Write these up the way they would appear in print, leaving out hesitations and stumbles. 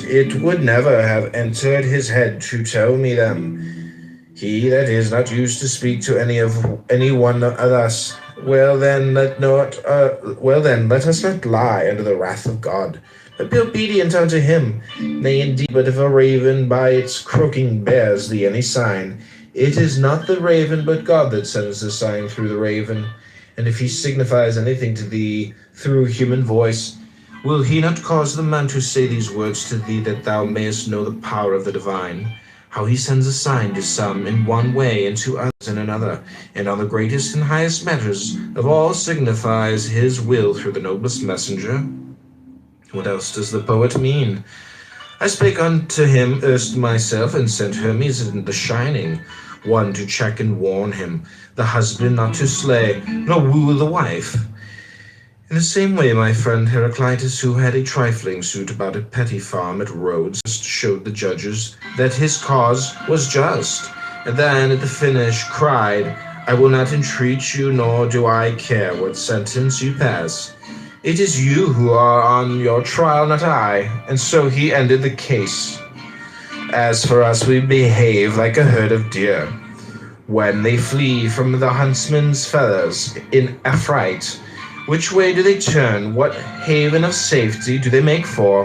it would never have entered his head to tell me them. He that is not used to speak to any one of us. Well then, let us not lie under the wrath of God, but be obedient unto him. Nay, indeed, but if a raven by its croaking bears thee any sign, it is not the raven, but God that sends the sign through the raven. And if he signifies anything to thee through human voice, will he not cause the man to say these words to thee, that thou mayest know the power of the divine? How he sends a sign to some in one way, and to others in another, and on the greatest and highest matters of all signifies his will through the noblest messenger. What else does the poet mean? I spake unto him erst myself, and sent Hermes in the shining, one to check and warn him, the husband not to slay, nor woo the wife. In the same way, my friend Heraclitus, who had a trifling suit about a petty farm at Rhodes, showed the judges that his cause was just, and then at the finish cried, I will not entreat you, nor do I care what sentence you pass. It is you who are on your trial, not I. And so he ended the case. As for us, we behave like a herd of deer. When they flee from the huntsman's feathers in affright, which way do they turn? What haven of safety do they make for?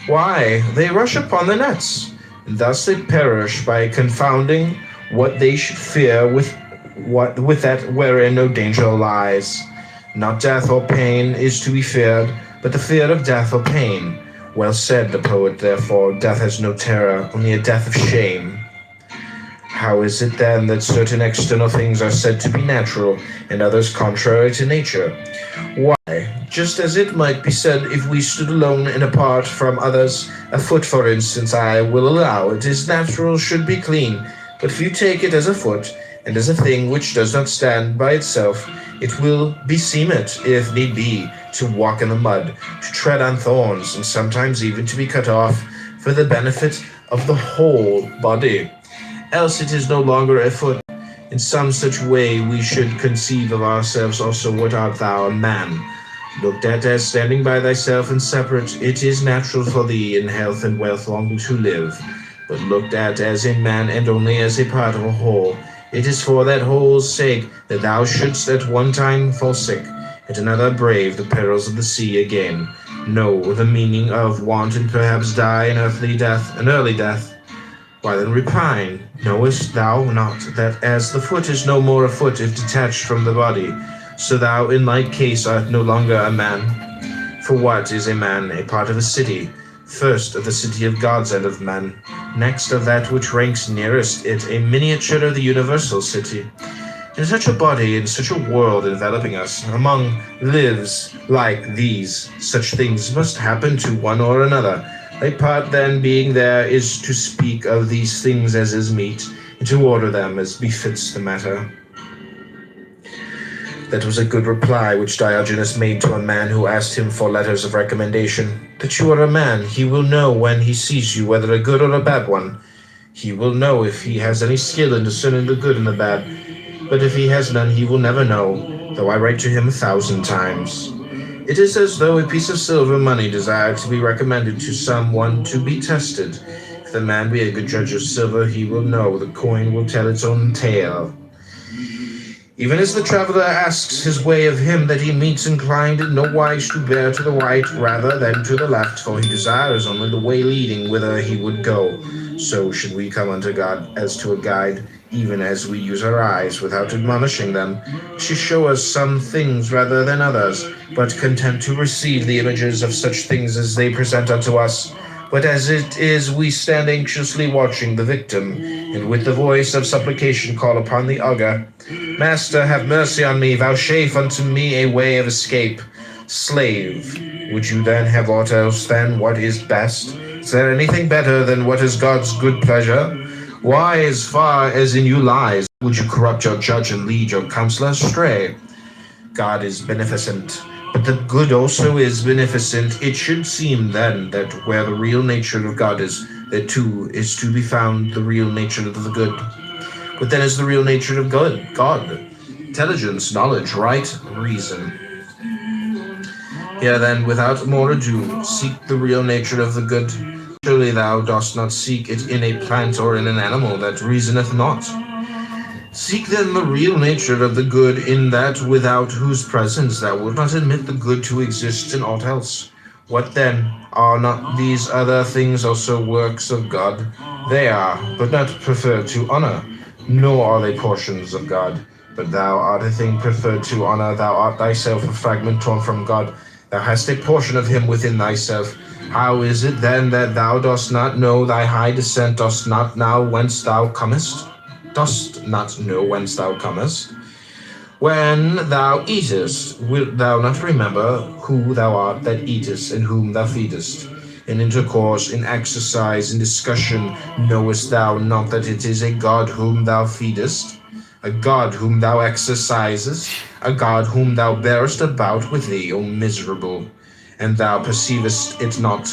Why, they rush upon the nets, and thus they perish by confounding what they should fear with that wherein no danger lies. Not death or pain is to be feared, but the fear of death or pain. Well said the poet, therefore, death has no terror, only a death of shame. How is it then that certain external things are said to be natural, and others contrary to nature? Why, just as it might be said if we stood alone and apart from others, a foot, for instance, I will allow it is natural should be clean, but if you take it as a foot, and as a thing which does not stand by itself, it will beseem it, if need be, to walk in the mud, to tread on thorns, and sometimes even to be cut off for the benefit of the whole body. Else it is no longer a foot. In some such way we should conceive of ourselves also. What art thou, a man? Looked at as standing by thyself and separate, it is natural for thee in health and wealth long to live. But looked at as a man, and only as a part of a whole, it is for that whole's sake that thou shouldst at one time fall sick, at another brave the perils of the sea again, know the meaning of want, and perhaps die an early death. Why then repine? Knowest thou not that as the foot is no more a foot if detached from the body, so thou in like case art no longer a man? For what is a man? A part of a city, first of the city of gods and of men, next of that which ranks nearest it, a miniature of the universal city. In such a body, in such a world enveloping us, among lives like these, such things must happen to one or another. Thy part then being there is to speak of these things as is meet, and to order them as befits the matter. That was a good reply which Diogenes made to a man who asked him for letters of recommendation. That you are a man, he will know when he sees you, whether a good or a bad one. He will know if he has any skill in discerning the good and the bad. But if he has none, he will never know, though I write to him 1,000 times. It is as though a piece of silver money desired to be recommended to some one to be tested. If the man be a good judge of silver, he will know the coin will tell its own tale. Even as the traveler asks his way of him that he meets, inclined in no wise to bear to the right rather than to the left, for he desires only the way leading whither he would go, so should we come unto God as to a guide, even as we use our eyes without admonishing them, to show us some things rather than others, but content to receive the images of such things as they present unto us. But as it is, we stand anxiously watching the victim, and with the voice of supplication call upon the augur, Master, have mercy on me, vouchsafe unto me a way of escape. Slave, would you then have aught else than what is best? Is there anything better than what is God's good pleasure? Why, as far as in you lies, would you corrupt your judge and lead your counselor astray? God is beneficent, but the good also is beneficent. It should seem then that where the real nature of God is, there too is to be found the real nature of the good. What then is the real nature of God? Intelligence, knowledge, right, reason. Here then, without more ado, seek the real nature of the good. Show surely thou dost not seek it in a plant or in an animal that reasoneth not. Seek then the real nature of the good in that without whose presence thou wilt not admit the good to exist in aught else. What then? Are not these other things also works of God? They are, but not preferred to honor, nor are they portions of God. But thou art a thing preferred to honor, thou art thyself a fragment torn from God. Thou hast a portion of him within thyself. How is it then that thou dost not know thy high descent, dost not know whence thou comest? Dost not know whence thou comest? When thou eatest, wilt thou not remember who thou art that eatest, and whom thou feedest? In intercourse, in exercise, in discussion, knowest thou not that it is a God whom thou feedest, a God whom thou exercisest, a God whom thou bearest about with thee, O miserable? And thou perceivest it not.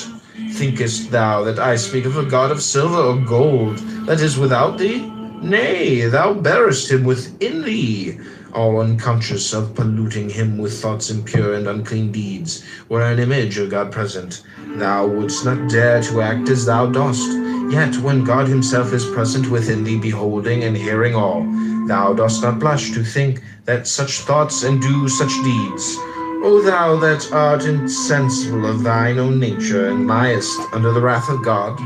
Thinkest thou that I speak of a God of silver or gold that is without thee? Nay, thou bearest him within thee, all unconscious of polluting him with thoughts impure and unclean deeds, were an image of God present. Thou wouldst not dare to act as thou dost. Yet when God himself is present within thee, beholding and hearing all, thou dost not blush to think that such thoughts and do such deeds. O thou that art insensible of thine own nature, and liest under the wrath of God,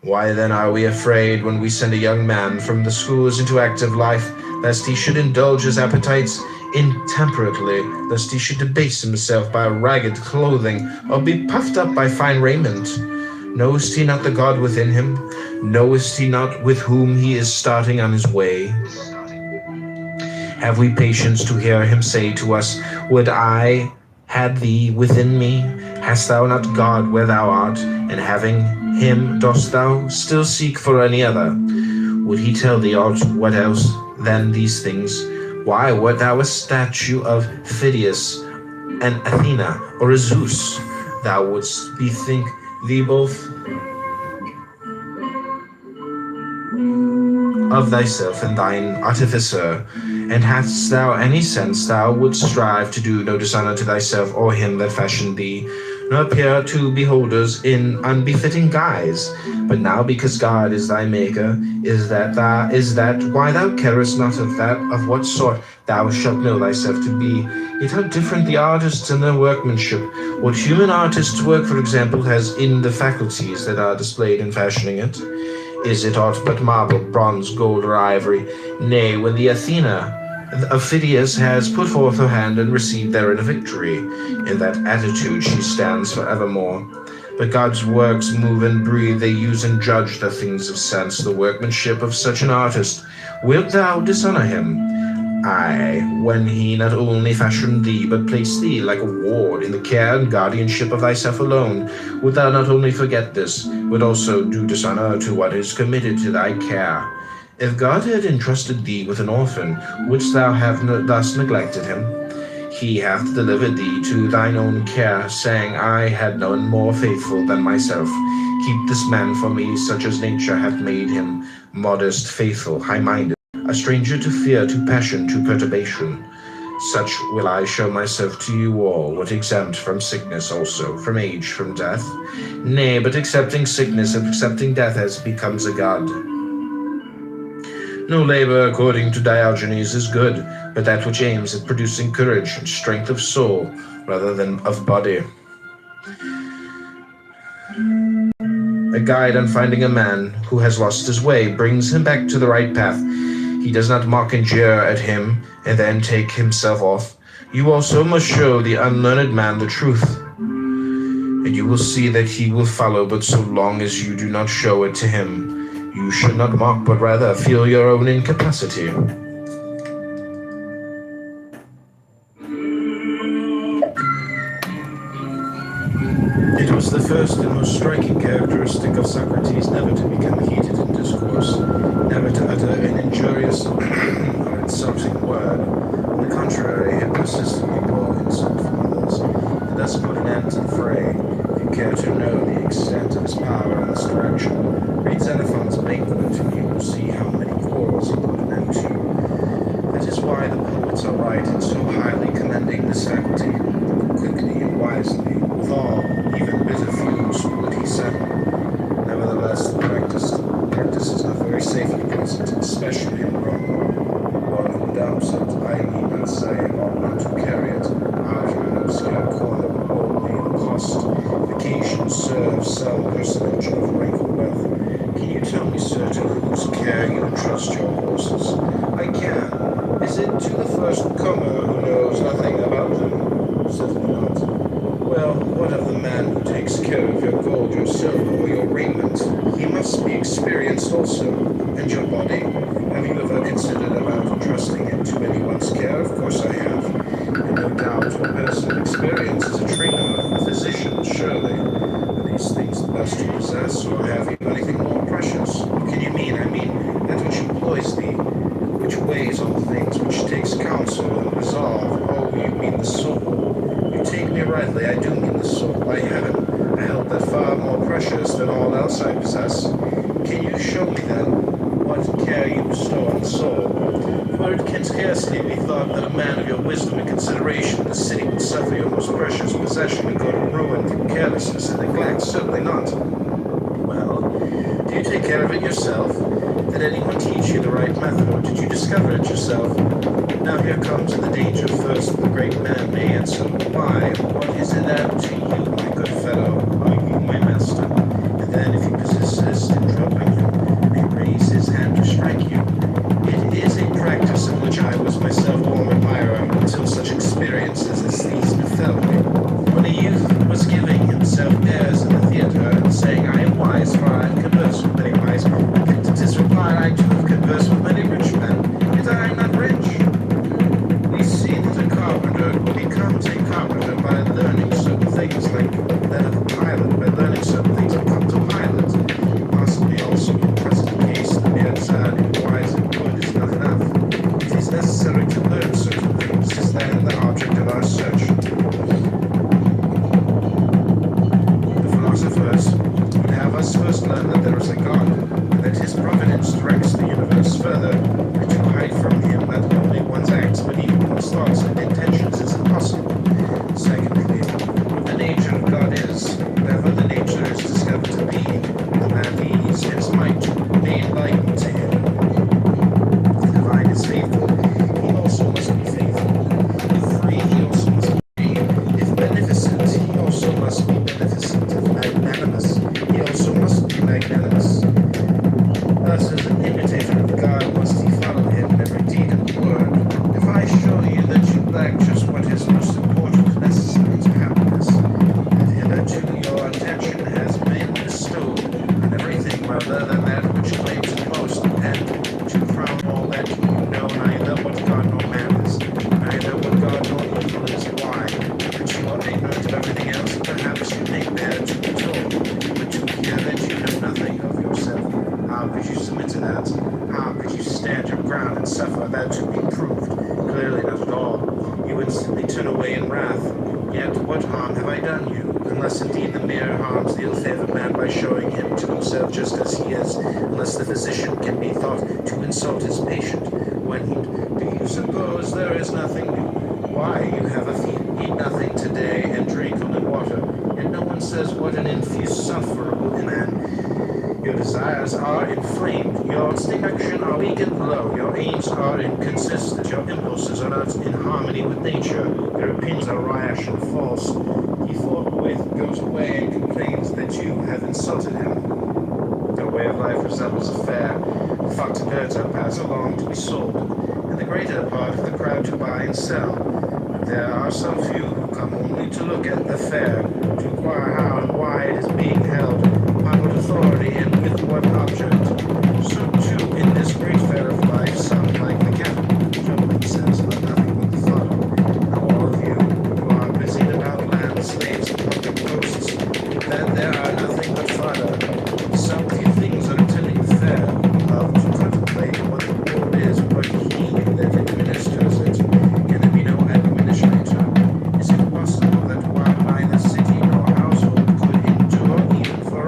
why then are we afraid when we send a young man from the schools into active life, lest he should indulge his appetites intemperately, lest he should debase himself by ragged clothing, or be puffed up by fine raiment? Knowest he not the God within him? Knowest he not with whom he is starting on his way? Have we patience to hear him say to us, Would I had thee within me? Hast thou not God where thou art, and having him dost thou still seek for any other? Would he tell thee aught what else than these things? Why wert thou a statue of Phidias, an Athena, or a Zeus? Thou wouldst bethink thee both of thyself and thine artificer. And hadst thou any sense, thou wouldst strive to do no dishonor to thyself or him that fashioned thee, nor appear to beholders in unbefitting guise. But now, because God is thy maker, is that why thou carest not of what sort thou shalt know thyself to be. Yet how different the artists and their workmanship. What human artist's work, for example, has in the faculties that are displayed in fashioning it. Is it aught but marble, bronze, gold, or ivory? Nay, when the Athena of Phidias has put forth her hand and received therein a victory, in that attitude she stands for evermore. But God's works move and breathe, they use and judge the things of sense, the workmanship of such an artist. Wilt thou dishonor him? Aye, when he not only fashioned thee, but placed thee like a ward in the care and guardianship of thyself alone, wilt thou not only forget this, but also do dishonor to what is committed to thy care? If God had entrusted thee with an orphan, wouldst thou have thus neglected him? He hath delivered thee to thine own care, saying, I had none more faithful than myself. Keep this man for me, such as nature hath made him, modest, faithful, high-minded, a stranger to fear, to passion, to perturbation. Such will I show myself to you all, what exempt from sickness also, from age, from death. Nay, but accepting sickness, accepting death as becomes a god. No labor, according to Diogenes, is good, but that which aims at producing courage and strength of soul rather than of body. A guide on finding a man who has lost his way brings him back to the right path. He does not mock and jeer at him and then take himself off. You also must show the unlearned man the truth, and you will see that he will follow, but so long as you do not show it to him. You should not mock, but rather feel your own incapacity. It was the first and most striking characteristic of Socrates never to become heated in discourse, never to utter an injurious or insulting word. On the contrary, he persistently bore insult from others, and thus put an end to the fray. If you care to know the extent of his power in this direction, read Xenophon's Banquet, and you will see how many quarrels he put an end to. That is why the poets are right in so highly commending this faculty. Quickly and wisely, with all, even bitter feuds, would he settle. some personage of rank or wealth. Can you tell me, sir, to whose care you entrust your horses? I can. Is it to the first comer who knows nothing about them? Certainly not. Well, what of the man who takes care of your gold, your silver, or your raiment? He must be experienced also. And your body? Have you ever considered about entrusting it to anyone's care? Of course I have. And no doubt a person of experience is a trainer, a physician, surely. Are these things the best you possess, or have you anything more precious? What can you mean? I mean that which employs thee, which weighs all things, which takes counsel and resolve. Oh, you mean the soul. You take me rightly, I do mean the soul. By heaven, I held that far more precious than all else I possess. Can you show me then what care you bestow on the soul? For it can scarcely be thought that a man of your wisdom and consideration in the city would suffer your most precious possession to go to ruin through carelessness and neglect. Certainly not. Well, do you take care of it yourself? Did anyone teach you the right method, or did you discover it yourself? Now here comes the danger. First, the great man may answer, why? What is it that to you, my good fellow? Are you my master? And then, if you persist in troubling him, may raise his hand to strike you. It is a practice in which I was myself a warm admirer until such experiences as these befell me. When a youth was giving himself airs in the theatre and saying, I am wise, for I have conversed with many wise men, Epictetus replied, I too have conversed with many rich men, yet I am not rich. We see that a carpenter becomes a carpenter by learning certain things, like that of a pilot, by learning certain things becomes a pilot. Possibly also in the present case, the mere desire to be wise and good is not enough. It is necessary to learn certain things. Is that the object of our search? The philosophers would have us first learn that there is a God, and that his providence directs the universe further, and to hide from him not only one's acts, but even one's thoughts and intentions is impossible. Secondly, what the nature of God is, whatever the nature is discovered to be, the man needs his might may enlighten to him. If the divine is faithful, he also must be faithful. If free, he also must be free. If beneficent, he also must be beneficent. If magnanimous, he also must be magnanimous. Thus, as an imitator of God, must he follow him in every deed and word. If I show you that you lack just what is most important and necessary to happiness, that hitherto your attention has been bestowed on everything rather than that which claims it most, and to crown all that you know neither what God nor man is, neither what God nor evil is, why? That you are ignorant of everything else, and perhaps you may bear to be told, but to hear that you know nothing of yourself. How could you submit to that? How could you stand your ground and suffer that to be proved? Clearly not at all. You instantly turn away in wrath. Yet what harm have I done you? Unless indeed the mayor harms the ill-favored man by showing him to himself just as he is, unless the physician can be thought to insult his patient. When do you suppose there is nothing new? Why, you have a feet, eat nothing today, and drink only water. Yet no one says what an insufferable man. Your desires are inflamed, your instinct action are weak and low, your aims are inconsistent, your impulses are not in harmony with nature, your opinions are rash and false. He forthwith goes away and complains that you have insulted him. Their way of life resembles a fair. The flock to birds are passed along to be sold, and the greater part of the crowd to buy and sell. But there are some few who come only to look at the fair, to inquire how and why it is being held, upon what authority and with what object. So too, in this great fair of life, some, like the captain, trouble themselves about nothing but the thought. Now all of you who are busied about land, slaves, and public posts, that there are nothing but fodder. Some few things are attending the fair, love to contemplate what the world is, what he that administers it. Can there be no administrator? Is it possible that while neither city nor household could endure even for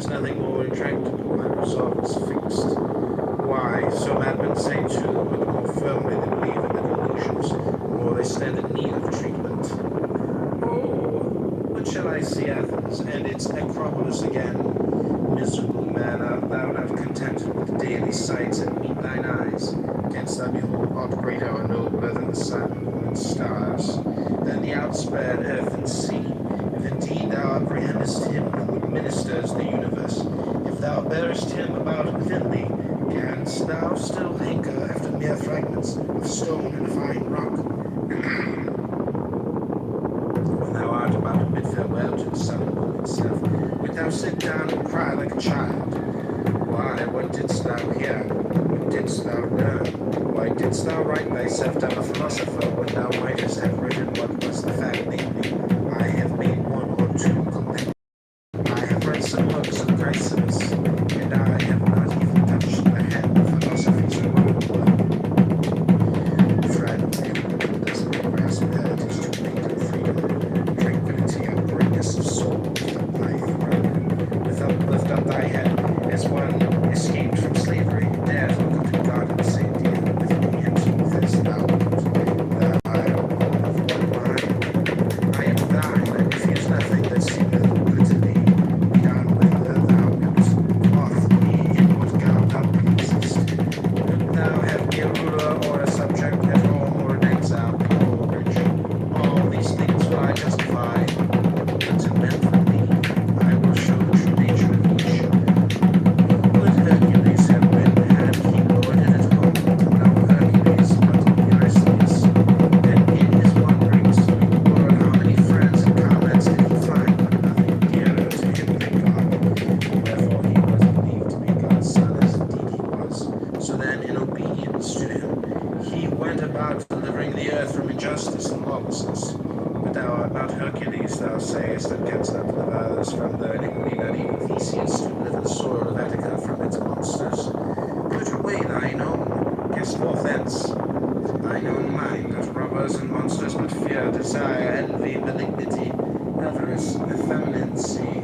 is nothing more intractable. My resolve is fixed. Why, so madmen say too, but the more firmly they believe in their delusions, the more they stand in need of treatment. Oh, when shall I see Athens and its Acropolis again? Miserable man, art thou not contented with daily sights that meet thine eyes? Canst thou behold aught greater or nobler than the sun, moon, and stars, than the outspread earth and sea? If indeed thou apprehendest him who administers the universe, if thou bearest him about within thee, canst thou still hanker after mere fragments of stone and fine rock? When thou art about to bid farewell to the sun and moon itself, wilt thou sit down and cry like a child? Why, what didst thou hear? What didst thou learn? Why didst thou write thyself down a philosopher when thou mightest have written what was the fact, namely, I have made one or two companions. I have read some works of Chrysippus, and I have not even touched the hand of philosophy's remarkable work. Friend, everyone does not grasp that it is to make them freedom, tranquility, and greatness of soul lift up thy throne. Lift up thy head, as one escaped from slavery, dare to look up to God and say, dear, with me henceforth as thou wilt. I am of one mind. I am thine, I refuse nothing that seemeth good to thee. Be done whether thou wilt. Clothe me in what gown thou pleasest. Wilt thou have me a ruler or a subject, at home or an exile, poor or rich? All these things will I justify. What's it meant for me? I will show the true nature of each. Would Hercules have been had he lorded at home? No Hercules, but Eurystheus. And in his wanderings through the world, how many friends and comrades did he find, but nothing dearer to him than God? Wherefore he was believed to be God's son, as indeed he was. So then, in obedience to him, he went about delivering the earth from injustice and lawlessness. But thou art not Hercules, thou sayest, and canst not deliver others from their iniquity, not even Theseus to deliver the soil of Attica from its monsters. Put away thine own, cast forth thence. Thine own mind, that robbers and monsters but fear, desire, envy, malignity, avarice, effeminacy,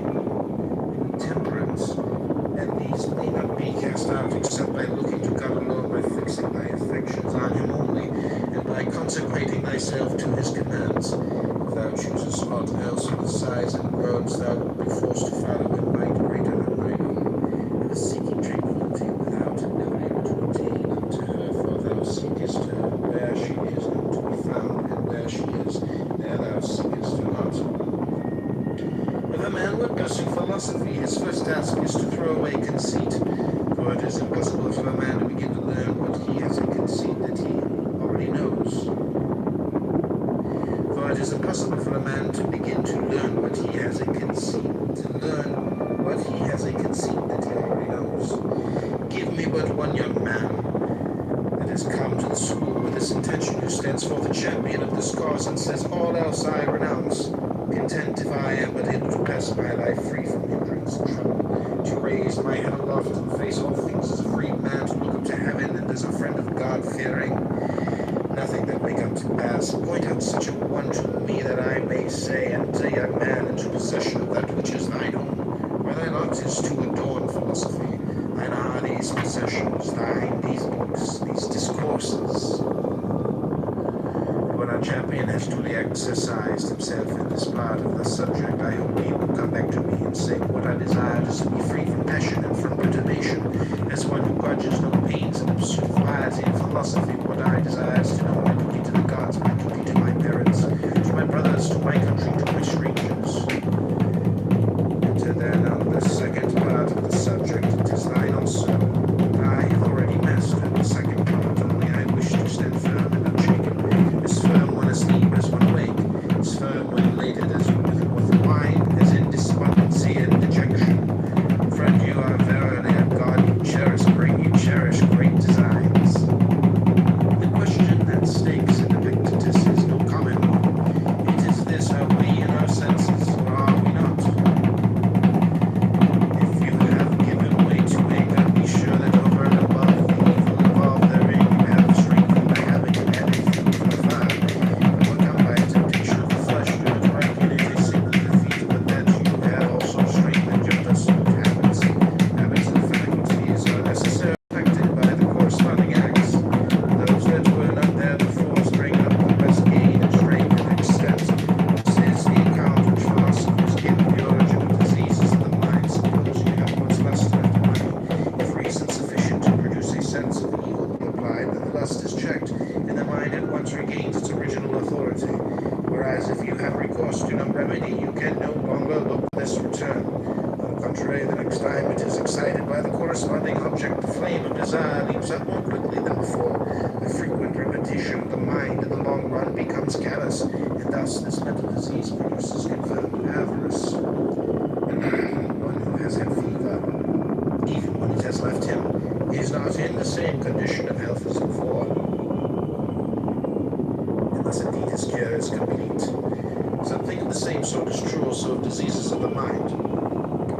intemperance, and these may not be cast out except by looking to God alone, by fixing thy affections on him only, and by consecrating thyself to his commands. If thou choosest aught else with sighs and groans, thou wilt be forced to follow in might greater than thine own. And seeking tranquility without, never able to attain unto her, for thou seekest her where she is not to be found, and where she is, there thou seekest her not. If a man would pursue philosophy, his first task is to throw away conceit, for it is impossible for a man to begin to learn what he has a conceit that he already knows. For it is impossible for a man to begin to learn what he has a conceit, that he already knows. Give me but one young man that has come to the school with this intention, who stands forth a champion of this cause, and says, all else I renounce, content if I am but able to pass my life free from hindrance and trouble, to raise my head aloft and face all things as a free man, to look up to heaven and as a friend of God, fearing nothing that may come to pass. Point out such a one to me, that I may say, enter, young man, into possession of that which is thine own. For thy lot is to adorn philosophy. Thine are these possessions, thine these books, these discourses. When our champion has duly exercised himself in this part of the subject, I hope he will come back to me and say, what I desire is to be free from passion and from perturbation, as one who grudges no pains in the pursuit of piety and philosophy. What I desire is to know my duty to the gods, my duty to my parents, to my brothers, to my country, to my strangers. Enter then on the second part of the subject. It is thine also. I have already mastered the second part, only I wish to stand firm and unshaken, as firm when asleep as when awake, as firm when elated as with wine, as in despondency and dejection. Friend, you are verily a God, you cherish great designs. its return. On the contrary, the next time it is excited by the corresponding object, the flame of desire leaps up more quickly than before. The frequent repetition of the mind in the long run becomes callous, and thus this mental disease produces confirmed avarice. One who has had fever, even when it has left him, is not in the same condition of health as before, unless indeed his cure is complete. Something of the same sort is true also of diseases of the mind.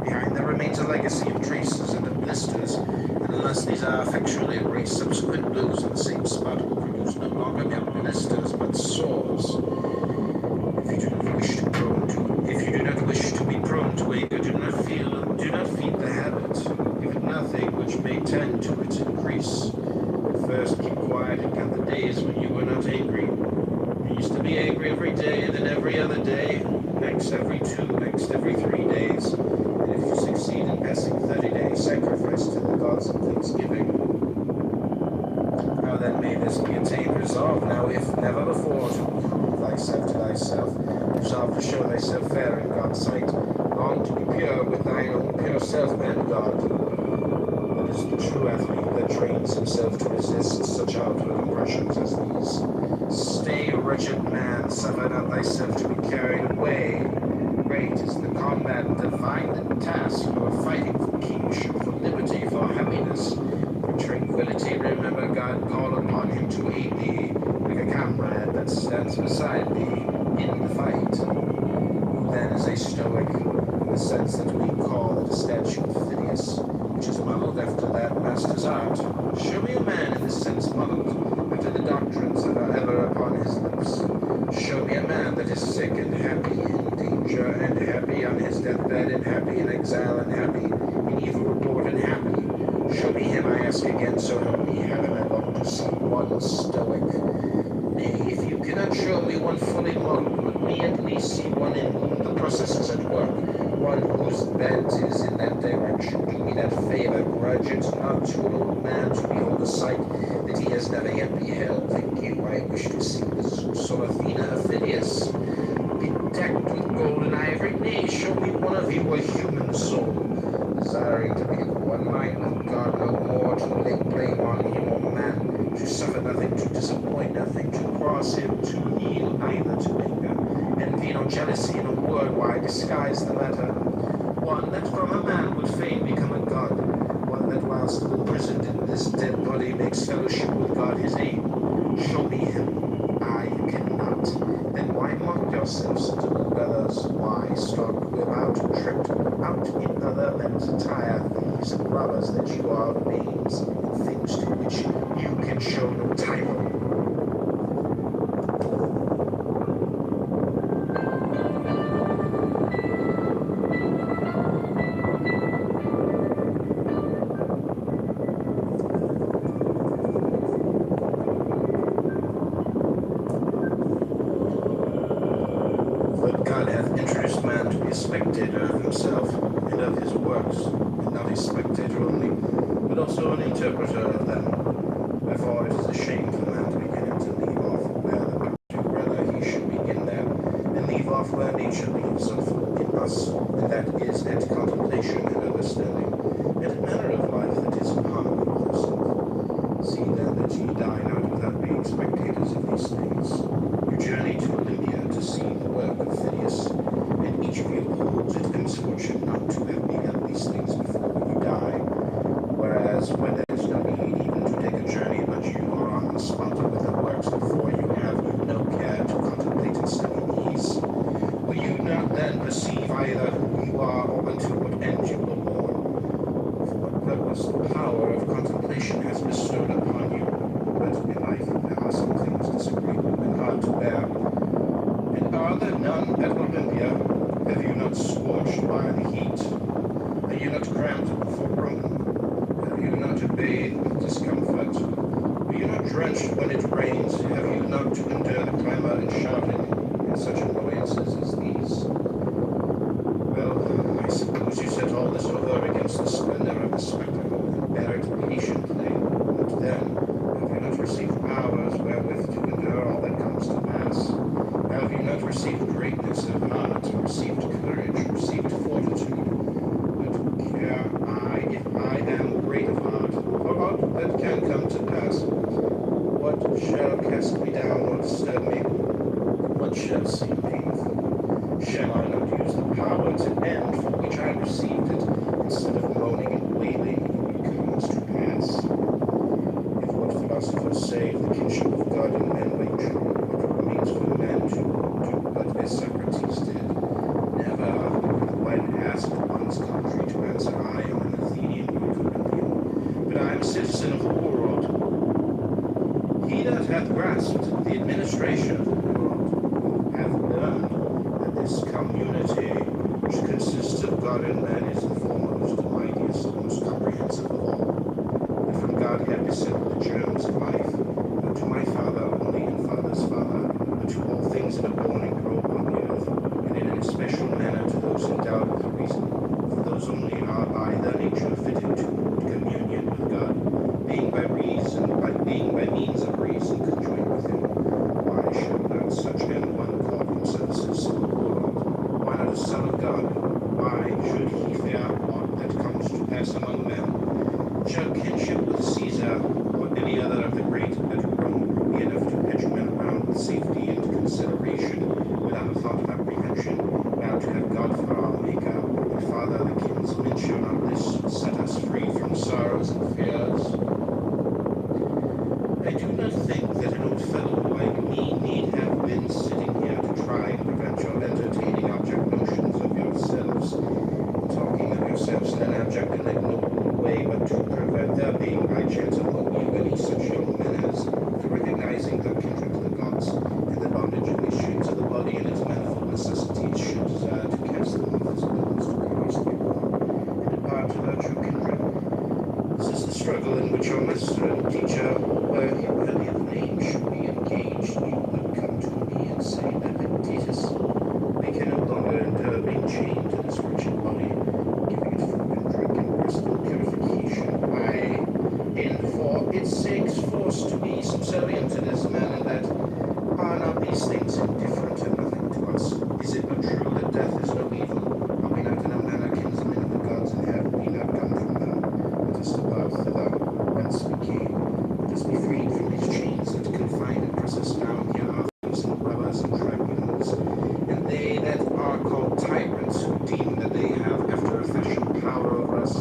Behind there remains a legacy of traces and of blisters, and unless these are effectually erased, subsequent blows on the same spot will produce no longer mere blisters, but sores. If you do not wish to be prone to anger, do not feed the habit. Give it nothing which may tend to its increase. At first keep quiet and count the days when you were not angry. You used to be angry every day, and then every other day, next every 2, next every 3 days. And if you succeed in passing 30 days, sacrifice to the gods of thanksgiving. How then may this be attained? Resolve now, if never before, to prove thyself to thyself. Resolve to show thyself fair in God's sight. Long to be pure with thine own pure self and God. That is the true athlete that trains himself to resist such outward impressions as these. Stay, wretched man, suffer not thyself to be carried away. Great is the combat, divine the task. You are fighting for kingship, for liberty, for happiness, for tranquility. Remember God, call upon him to aid thee, like a comrade that stands beside thee in the fight. Who then is a Stoic, in the sense that we call it a statue of Phidias, which is modeled after that master's art. Show me a man in this sense modeled after the doctrines that are ever upon his lips. Show me a man that is sick and happy in danger, and happy on his deathbed, and happy in exile, and happy in evil report, and happy. Show me him, I ask again, so help me heaven, I long to see one Stoic. Nay, if you cannot show me one fully modeled, let me at least see one in whom the process is at work, one whose bent is in that direction. Do me that favor, grudge it not to an old man to behold a sight that he has never yet beheld. Think you I wish to see the Zeus or Athena of Phidias, bedecked with gold and ivory? Nay, show me one of you a human soul, desiring to be of one mind with God, no more to lay blame on him or man, to suffer nothing, to disappoint nothing, to cross him, to yield neither to anger, envy nor jealousy. In a word, why disguise the matter? One that from a man would fain become a god, one that while still imprisoned in this dead body makes fellowship with God his aim. Show me him. I cannot. Then why mock yourselves to look others? Why stalk without tripped out in other men's attire, thieves and robbers that you are, names and things to which you can show no title? God hath introduced man to be a spectator of himself and of his works, and not a spectator only, but also an interpreter of them. Therefore it is a shame for man to begin and to leave off where the country, rather he should begin there, and leave off where nature leaves off in us, and that is at contemplation and understanding, and a manner of life that is in harmony with yourself. See then that ye die not without being spectators of these things. You journey to Olympia to see the work of Phidias, and each of you holds it a misfortune not to have beheld these things before you die. pass among men. Shall kinship with Caesar or any other of the great at Rome be enough to hedge men around with safety and consideration, without a thought of apprehension, now to have God for our Maker, and Father, the kinsman, shall not this set us free from sorrows and fears? I do not think that an old fellow like me need have been sitting here to try and prevent your entertaining object notions of yourselves, talking of yourselves in an abject and ignoble way, but to prevent there being by chance among you any such young men as, to recognizing the kindred of the gods, and the bondage and the chains of the body and its manifold necessities, should desire to cast them off as burdens to Christ the Lord, and depart to their true kindred. This is the struggle in which your master and teacher, were he worthy of name, should be engaged. You would come to me and say, Epictetus, we can no longer endure being chained to this wretched body, giving it food and drink and rest and purification. Why, and for its sake's forced to be subservient to this man, and that are not these things indifferent and nothing to us? Is it not true that death is no evil? Are we not in a manner kinsmen of the gods, and have we not come from them? Let us depart thither whence we came. Let us be freed from these chains that confine and press us down. Here are thieves and robbers and tribunals, and they that are called tyrants, who deem that they have after a fashion power over us,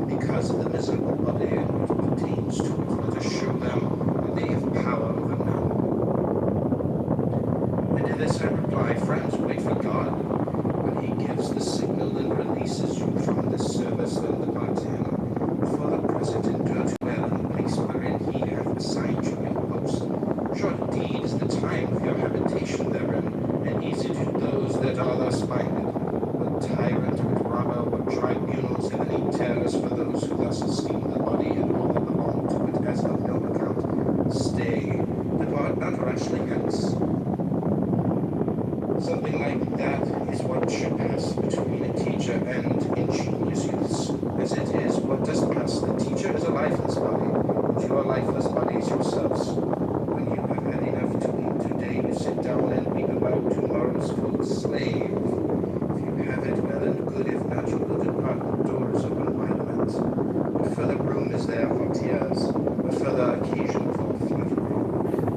because of the miserable body and what pertains to it. Let us show them that they have power over none. And to this I reply, friends, wait for God. When he gives the signal and releases you from this service, then depart to him. But for the present, endure to well in the place wherein he hath assigned you your post. Short indeed is the time of your habitation therein, and easy to those that are thus minded. What tyrant, what robber, what tribunals have any terrors for those who thus esteem the body and all that belong to it as of no account? Stay, depart not rashly hence. Something like that is what should pass between a teacher and ingenious youths, as it is what does pass. The teacher is a lifeless body, and you are lifeless bodies yourselves. When you have had enough to eat today, you sit down and weep about tomorrow's food. Slave, if you have it, well and good. If not, you will depart. The door is open by lament. What further room is there for tears? What further occasion for flattery?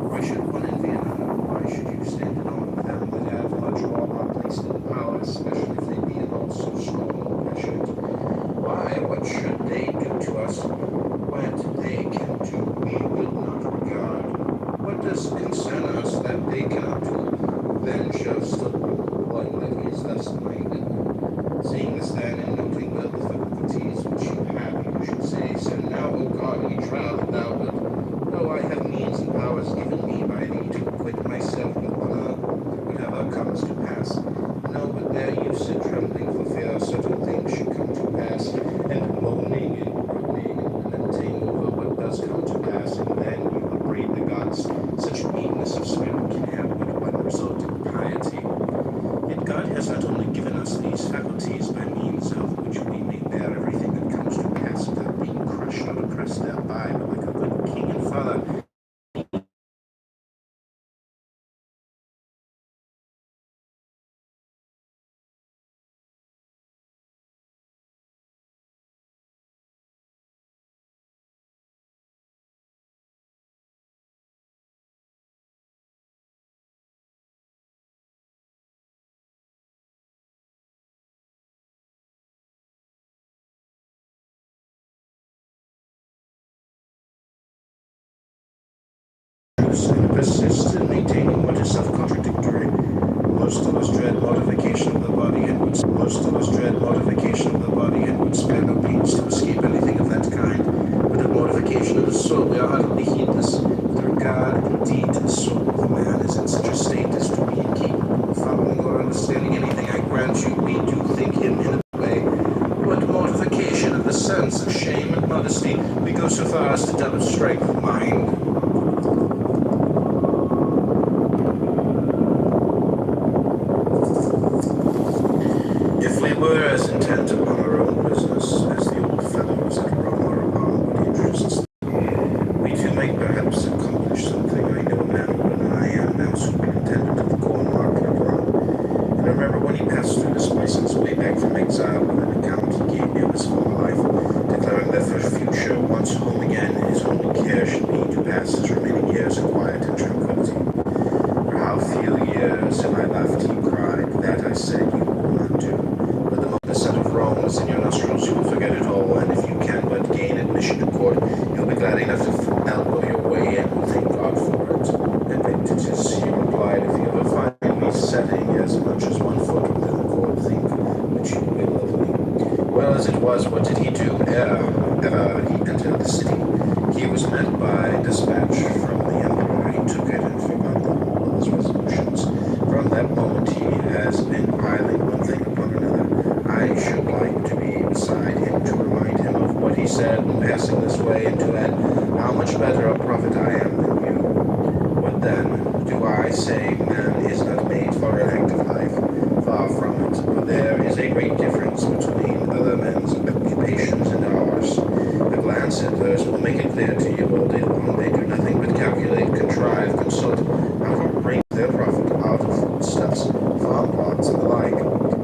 Why should one envy another? Why should you stand in awe of them that have much or are placed in power, especially if they be at all so strong or passionate? Why, what should they do to us? What they can do we will not regard. What does concern us that they cannot do? Then shall still one that is thus minded. Seeing this then, and noting well the faculties which you have, you should say, so now, O God, we trow that thou wilt, though I have means and powers given me by thee to acquit myself with honor, whatever comes to pass. No, but there you sit trembling for fear certain things should come to pass, and moaning and groaning and lamenting over what does come to pass, and then you upbraid the gods. Such meanness of spirit can have but one result in piety. Yet God has not only given us these faculties by means of which we may bear everything that comes to pass without being crushed or oppressed thereby, but like a good king and father, and persist in maintaining what is self-contradictory. Most of us dread mortification of the body, and would spare no pains to escape anything of that kind. But of mortification of the soul we are utterly heedless. With regard, indeed, to the soul of a man is in such a state as to be incapable of following or understanding anything. I grant you, we do think him in a way. What mortification of the sense of shame and modesty, we go so far as to doubt of strength of mind. If we were as intent upon our own business as the old fellows at Rome are upon what interests them, we too might perhaps accomplish something. I know a man older than I am now, superintendent of the corn market at Rome, and I remember when he passed through this place on his way back from exile with an account he gave me of his former life. To it was, what did he do ere ever he entered the city? He was met by dispatch from the emperor. He took it and forgot the whole of his resolutions. From that moment he has been piling one thing upon another. I should like to be beside him to remind him of what he said when passing this way, and to add how much better a prophet I am than you. What then do I say? Man is not made for an active life. Far from it, for there is a great difference between other men's occupations and ours. A glance at theirs will make it clear to you. All day long they do nothing but calculate, contrive, consult, how to bring their profit out of foodstuffs, farm plots, and the like.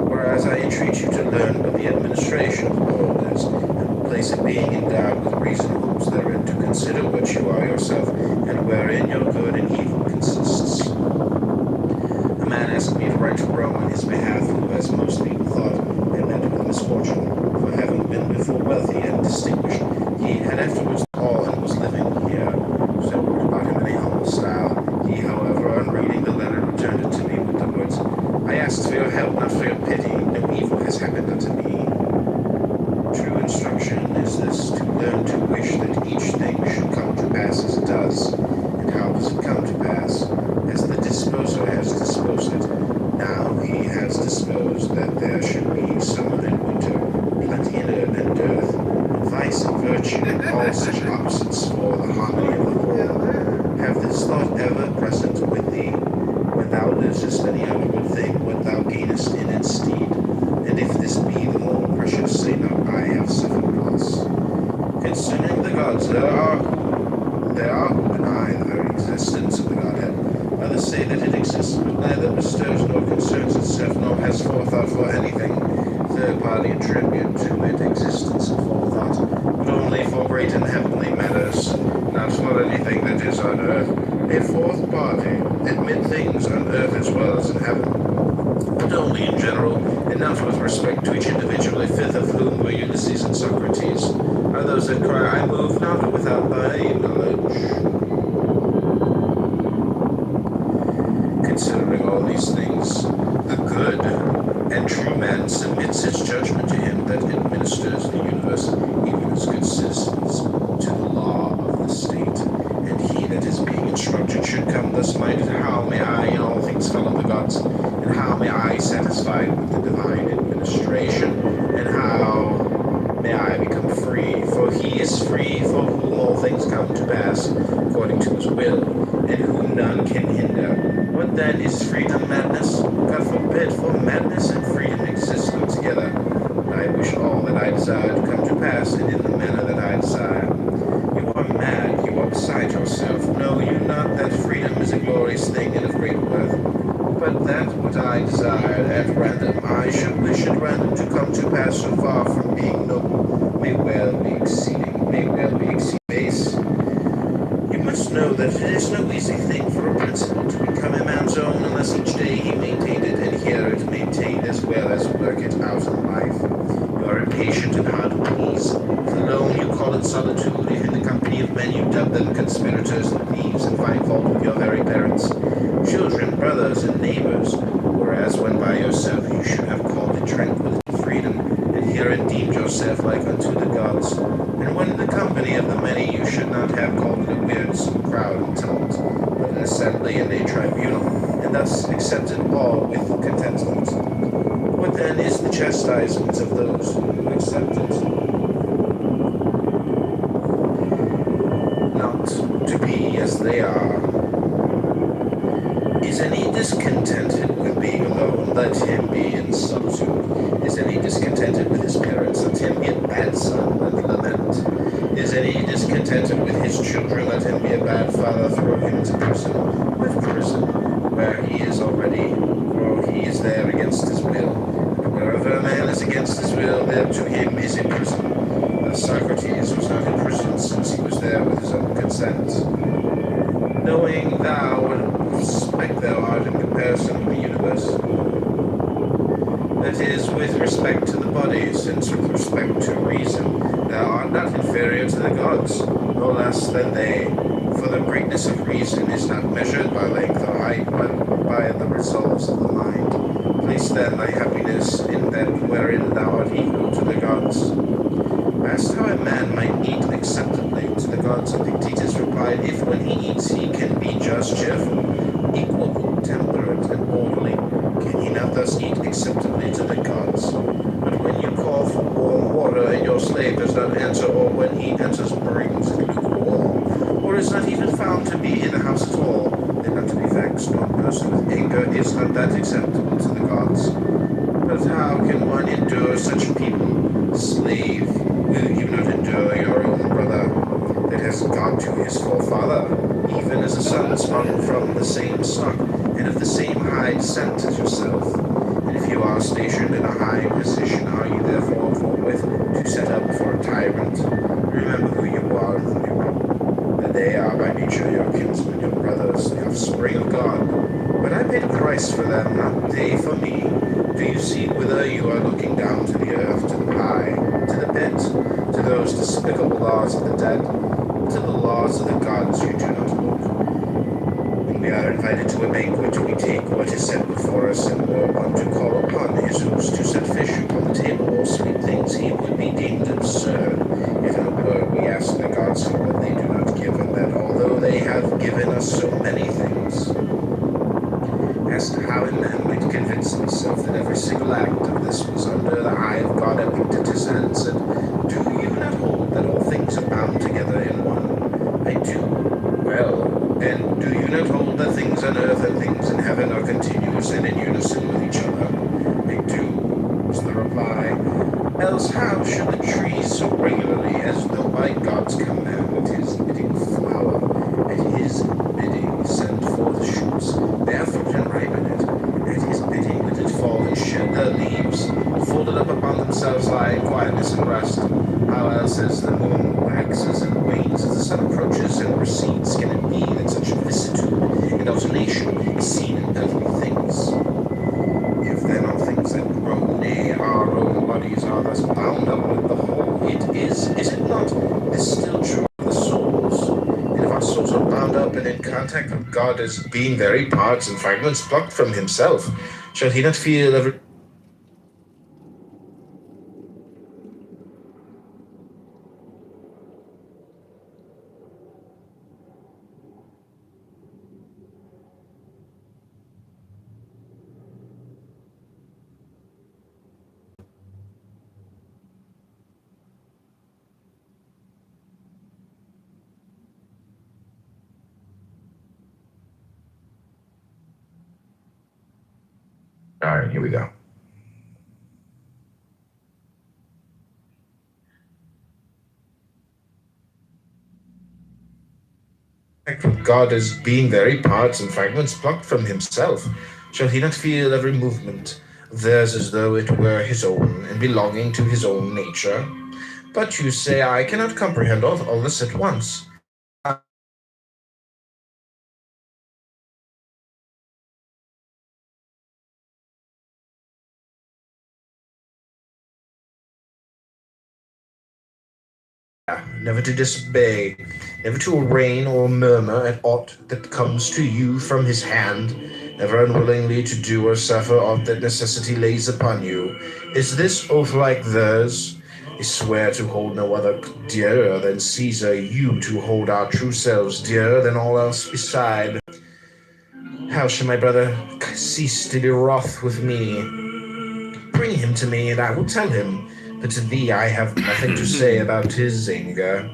Whereas I entreat you to learn of the administration of worlders, and place it being endowed with reason rules therein, to consider what you are yourself, and wherein your good and evil consists. A man asked me to write to Rome on his behalf, who, as most people thought, had met with misfortune, for having been before wealthy and distinguished, he had afterwards all and was living here. So I wrote about him in a humble style. He, however, on reading the letter, returned it to me with the words, I asked for your help, not for your pity. No evil has happened unto me. True instruction is this, to learn to wish that each thing should come to pass as it does. And how does it come to pass? As the disposer has disposed it. Now he has disposed that there should be summer and winter, plenty and dearth, vice and virtue, all such opposites for the harmony of the whole. Have this thought ever present with thee, when thou losest any other good thing, what thou gainest in its stead. And if this be the more precious, say not, I have suffered loss. Concerning the gods, there are who deny the very existence of the Godhead. Others say that it exists, but neither bestows nor concerns itself, nor has forethought for anything. Third party attribute to it existence and forethought, but only for great and heavenly matters, not for anything that is on earth. A fourth party admit things on earth as well as in heaven, but only in general, and not with respect to each individual. A fifth of whom were Ulysses and Socrates, are those that cry, I move not without thy knowledge. Considering all these things, the good and true man submits his judgment to him that administers the universe, even as good citizens, to the law of the state. And he that is being instructed should come thus minded, how may I in all things follow the gods, and how may I satisfied with the divine administration, and how may I become free, for he is free, for whom all things come to pass, according to his will, and whom none can hinder. What then is freedom? Madness? God forbid, for madness and freedom exist not together. And I wish all that I desire to come to pass, and in the manner that I desire. You are mad, you are beside yourself. Know you not that freedom is a glorious thing and of great worth? But that what I desired at random, I should wish at random to come to pass, so far from being noble, may well be exceeding base. You must know that it is no easy thing for a principle to become a man's own unless each day he maintained it, and hear it maintained as well as work it out in life. You are impatient and hard to please. If alone you call it solitude, if in the company of men you dub them conspirators and thieves, and find fault with your very parents, children, brothers, and neighbors, whereas when by yourself you should have called it tranquility, freedom, and herein deemed yourself like unto the gods. And when in the company of the many you should not have called it a wearisome crowd and tumult, but an assembly and a tribunal, and thus accepted all with contentment. What then is the chastisement of those who accept it? Not to be as they are. Is any discontented with being alone? Let him be in solitude. Is any discontented with his parents? Let him be a bad son and lament. Is any discontented with his children? Let him be a bad father. Throw him into prison. With prison, where he is already, for he is there against his will. And wherever a man is against his will, there to him is a prison. Thus Socrates was not in prison, since he was there with his own consent. Knowing thou what spec thou art in comparison with the universe, that is, with respect to the body, since with respect to reason thou art not inferior to the gods, no less than they. For the greatness of reason is not measured by length or height, but by the resolves of the mind. Place then thy happiness in that wherein thou art equal to the gods. Asked how a man might eat acceptably to the gods, Epictetus replied, if when he eats he can be just, cheerful, equable, temperate, and orderly, can he not thus eat acceptably to the gods? But when you call for warm water and your slave does not answer, or when he enters brings it lukewarm, or is not even found to be in the house at all, then not to be vexed nor burst with anger, is not that acceptable to the gods? But how can one endure such people? Slave, will you not endure your own brother that has gone to his forefather, even as a son sprung from the same stock and of the same high descent as yourself? And if you are stationed in a high position, are you therefore forthwith to set up for a tyrant? Remember who you are and whom you are, that they are by nature your kinsmen, your brothers, the offspring of God. But I paid a price for them, not they for me. Do you see whither you are looking down to the earth, to the pie, to the pit, to those despicable laws of the dead, to the laws of the gods you do not look? When we are invited to a banquet, we take what is set before us, and were one to call upon his host to set fish upon the table or sweet things, he would be deemed absurd. If in a word we ask the gods for what they do not give, and that although they have given us so many things, asked how a man might convince himself that every single act of this was under the eye of God, Epictetus answered, do you not hold that all things are bound together in one? I do. Well, and do you not hold that things on earth and things in heaven are continuous and in unison with each other? I do, was the reply. Else how should the trees so regularly, as though by God's command, at his bidding flower, at his bidding send forth shoots, bear fruit and ripen it, at his bidding let it fall and shed their leaves, folded up upon themselves lie in quietness and rest? How else as the moon waxes and wanes as the sun approaches and recedes can it be that such vicissitude and alternation is seen in earthly things? If then all things that grow, nay, our own bodies are thus bound up with the whole, is it not this still true of the souls? And if our souls are bound up and in contact with God as being very parts and fragments plucked from himself, shall he not feel every... All right, here we go. God as being very parts and fragments plucked from himself, shall he not feel every movement of theirs as though it were his own, and belonging to his own nature? But you say I cannot comprehend all this at once. Never to disobey, never to arraign or murmur at aught that comes to you from his hand, never unwillingly to do or suffer aught that necessity lays upon you. Is this oath like theirs? I swear to hold no other dearer than Caesar, you to hold our true selves dearer than all else beside. How shall my brother cease to be wroth with me? Bring him to me, and I will tell him, but to thee I have nothing to say about his anger.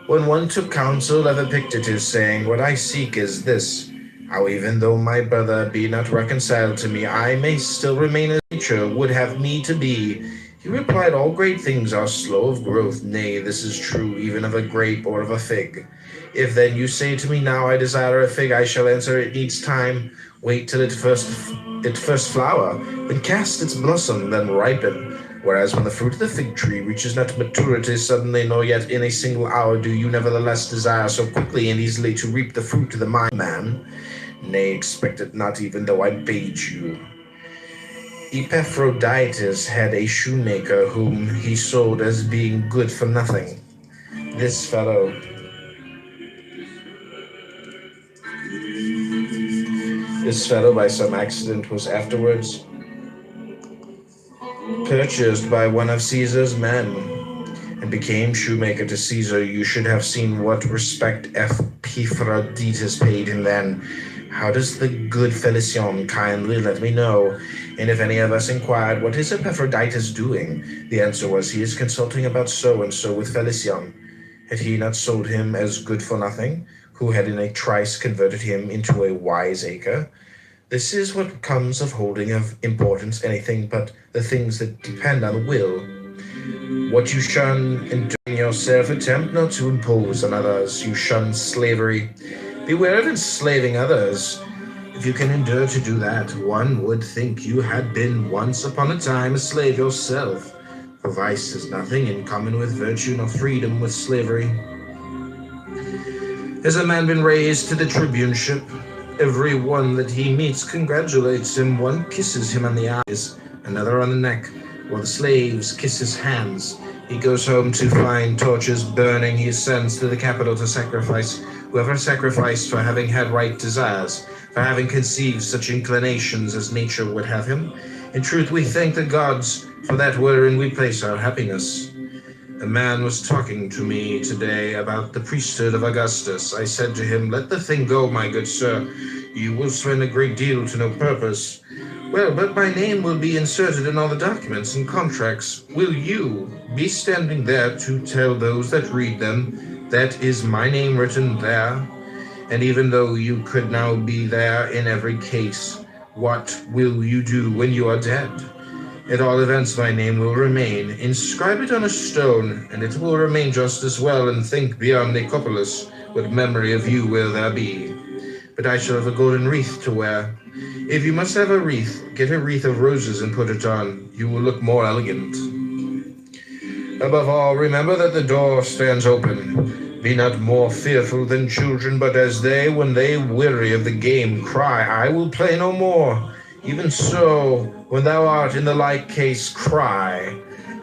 When one took counsel of Epictetus, saying, what I seek is this, how even though my brother be not reconciled to me, I may still remain as nature would have me to be. He replied, all great things are slow of growth, nay, this is true even of a grape or of a fig. If then you say to me now I desire a fig, I shall answer it needs time. Wait till it first flower, then cast its blossom, then ripen. Whereas when the fruit of the fig tree reaches not maturity suddenly, nor yet in a single hour, do you nevertheless desire so quickly and easily to reap the fruit of the mind man? Nay, expect it not even though I bade you. Epaphroditus had a shoemaker whom he sold as being good for nothing. This fellow This fellow, by some accident, was afterwards purchased by one of Caesar's men, and became shoemaker to Caesar. You should have seen what respect Epaphroditus paid him then. How does the good Felicion kindly let me know? And if any of us inquired, what is Epaphroditus doing? The answer was, he is consulting about so-and-so with Felicion. Had he not sold him as good for nothing, who had in a trice converted him into a wiseacre? This is what comes of holding of importance anything but the things that depend on will. What you shun in doing yourself, attempt not to impose on others. You shun slavery. Beware of enslaving others. If you can endure to do that, one would think you had been once upon a time a slave yourself. For vice has nothing in common with virtue, nor freedom with slavery. Has a man been raised to the tribuneship? Every one that he meets congratulates him. One kisses him on the eyes, another on the neck, while the slaves kiss his hands. He goes home to find torches burning. He is sent to the capital to sacrifice. Whoever sacrificed for having had right desires, for having conceived such inclinations as nature would have him. In truth, we thank the gods for that wherein we place our happiness. A man was talking to me today about the priesthood of Augustus. I said to him, let the thing go, my good sir. You will spend a great deal to no purpose. Well, but my name will be inserted in all the documents and contracts. Will you be standing there to tell those that read them, that is my name written there? And even though you could now be there in every case, what will you do when you are dead? At all events, my name will remain. Inscribe it on a stone, and it will remain just as well, and think beyond Nicopolis, what memory of you will there be. But I shall have a golden wreath to wear. If you must have a wreath, get a wreath of roses and put it on. You will look more elegant. Above all, remember that the door stands open. Be not more fearful than children, but as they, when they weary of the game, cry, I will play no more. Even so, when thou art in the like case, cry,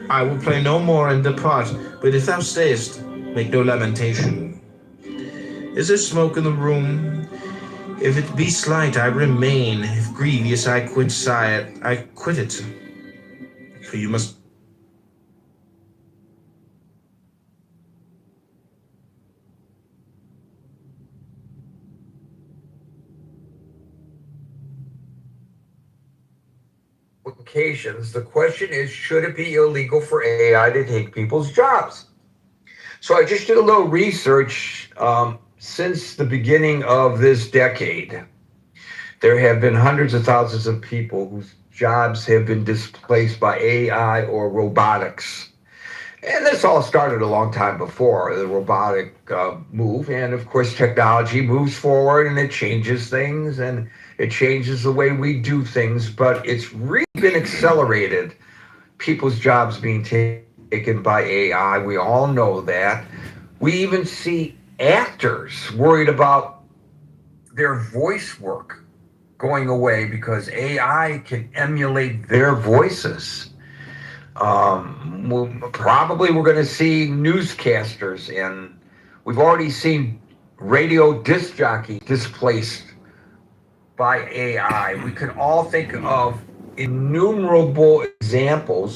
I will play no more and depart. But if thou stayest, make no lamentation. Is there smoke in the room? If it be slight, I remain. If grievous, I quit it. For you must. Applications. The question is, should it be illegal for AI to take people's jobs? So I just did a little research. Since the beginning of this decade, there have been hundreds of thousands of people whose jobs have been displaced by AI or robotics. And this all started a long time before the robotic move. And of course, technology moves forward and it changes things and it changes the way we do things. But it's really been accelerated, people's jobs being taken by AI. We all know that. We even see actors worried about their voice work going away because AI can emulate their voices. Probably we're going to see newscasters, and we've already seen radio disc jockeys displaced by AI. We can all think of innumerable examples of